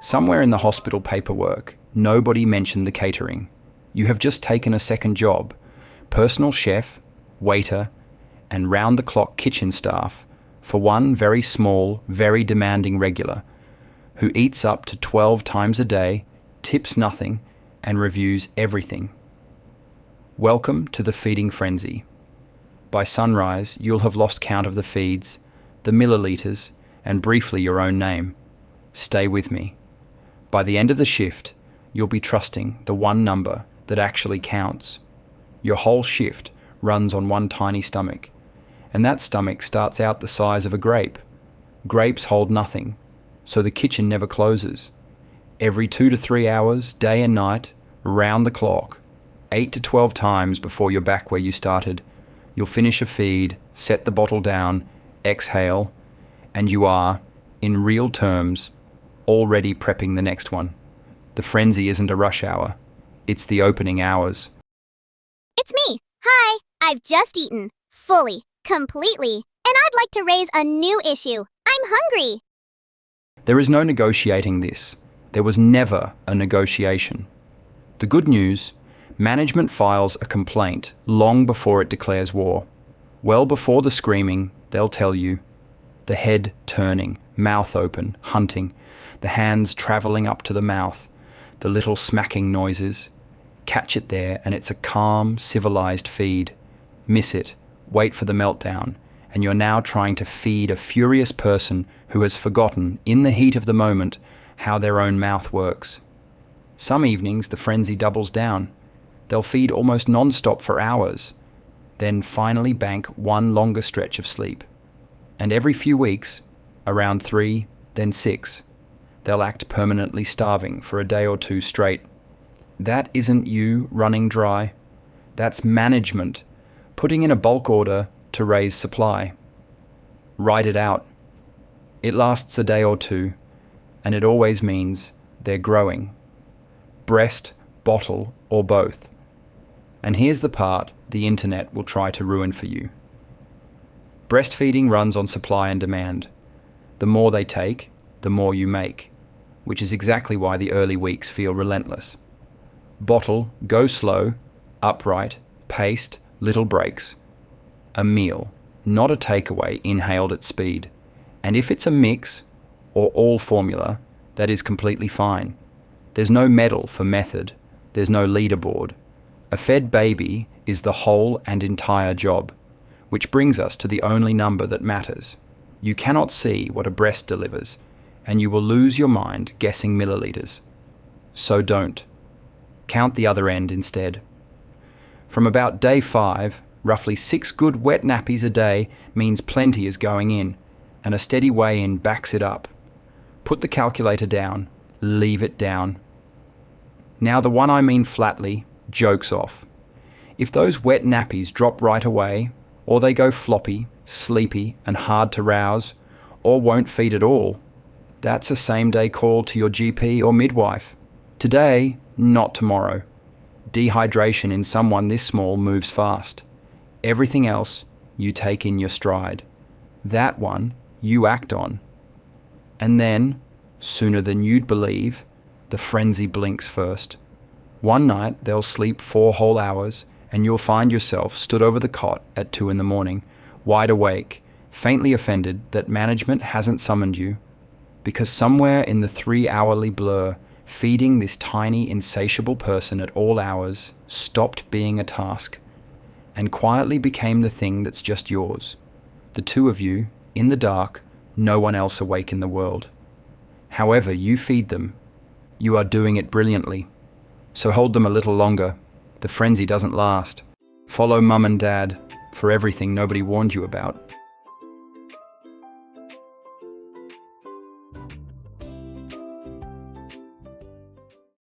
Somewhere in the hospital paperwork, nobody mentioned the catering. You have just taken a second job, personal chef, waiter, and round-the-clock kitchen staff for one very small, very demanding regular who eats up to 12 times a day, tips nothing, and reviews everything. Welcome to the feeding frenzy. By sunrise, you'll have lost count of the feeds, the milliliters, and briefly your own name. Stay with me. By the end of the shift, you'll be trusting the one number that actually counts. Your whole shift runs on one tiny stomach, and that stomach starts out the size of a grape. Grapes hold nothing, so the kitchen never closes. Every 2 to 3 hours, day and night, round the clock, 8 to 12 times before you're back where you started, you'll finish a feed, set the bottle down, exhale, and you are, in real terms, already prepping the next one. The frenzy isn't a rush hour, it's the opening hours. It's me. Hi. I've just eaten. Fully. Completely. And I'd like to raise a new issue. I'm hungry. There is no negotiating this. There was never a negotiation. The good news, management files a complaint long before it declares war. Well before the screaming, they'll tell you. The head turning, mouth open, hunting, the hands travelling up to the mouth, the little smacking noises. Catch it there and it's a calm, civilized feed. Miss it, wait for the meltdown, and you're now trying to feed a furious person who has forgotten, in the heat of the moment, how their own mouth works. Some evenings the frenzy doubles down. They'll feed almost non-stop for hours, then finally bank one longer stretch of sleep. And every few weeks, around 3, then 6, they'll act permanently starving for a day or two straight. That isn't you running dry. That's management putting in a bulk order to raise supply. Ride it out. It lasts a day or two, and it always means they're growing. Breast, bottle, or both. And here's the part the internet will try to ruin for you. Breastfeeding runs on supply and demand. The more they take, the more you make, which is exactly why the early weeks feel relentless. Bottle, go slow, upright, paced, little breaks. A meal, not a takeaway inhaled at speed. And if it's a mix or all formula, that is completely fine. There's no medal for method. There's no leaderboard. A fed baby is the whole and entire job, which brings us to the only number that matters. You cannot see what a breast delivers, and you will lose your mind guessing milliliters. So don't. Count the other end instead. From about day 5, roughly 6 good wet nappies a day means plenty is going in, and a steady weigh-in backs it up. Put the calculator down, leave it down. Now the one I mean flatly, joke's off. If those wet nappies drop right away, or they go floppy, sleepy, and hard to rouse, or won't feed at all, that's a same-day call to your GP or midwife. Today, not tomorrow. Dehydration in someone this small moves fast. Everything else, you take in your stride. That one, you act on. And then, sooner than you'd believe, the frenzy blinks first. One night, they'll sleep 4 whole hours, and you'll find yourself stood over the cot at 2 in the morning, wide awake, faintly offended that management hasn't summoned you, because somewhere in the 3-hourly blur, feeding this tiny, insatiable person at all hours stopped being a task, and quietly became the thing that's just yours. The two of you, in the dark, no one else awake in the world. However you feed them, you are doing it brilliantly. So hold them a little longer. The frenzy doesn't last. Follow mum and dad for everything nobody warned you about.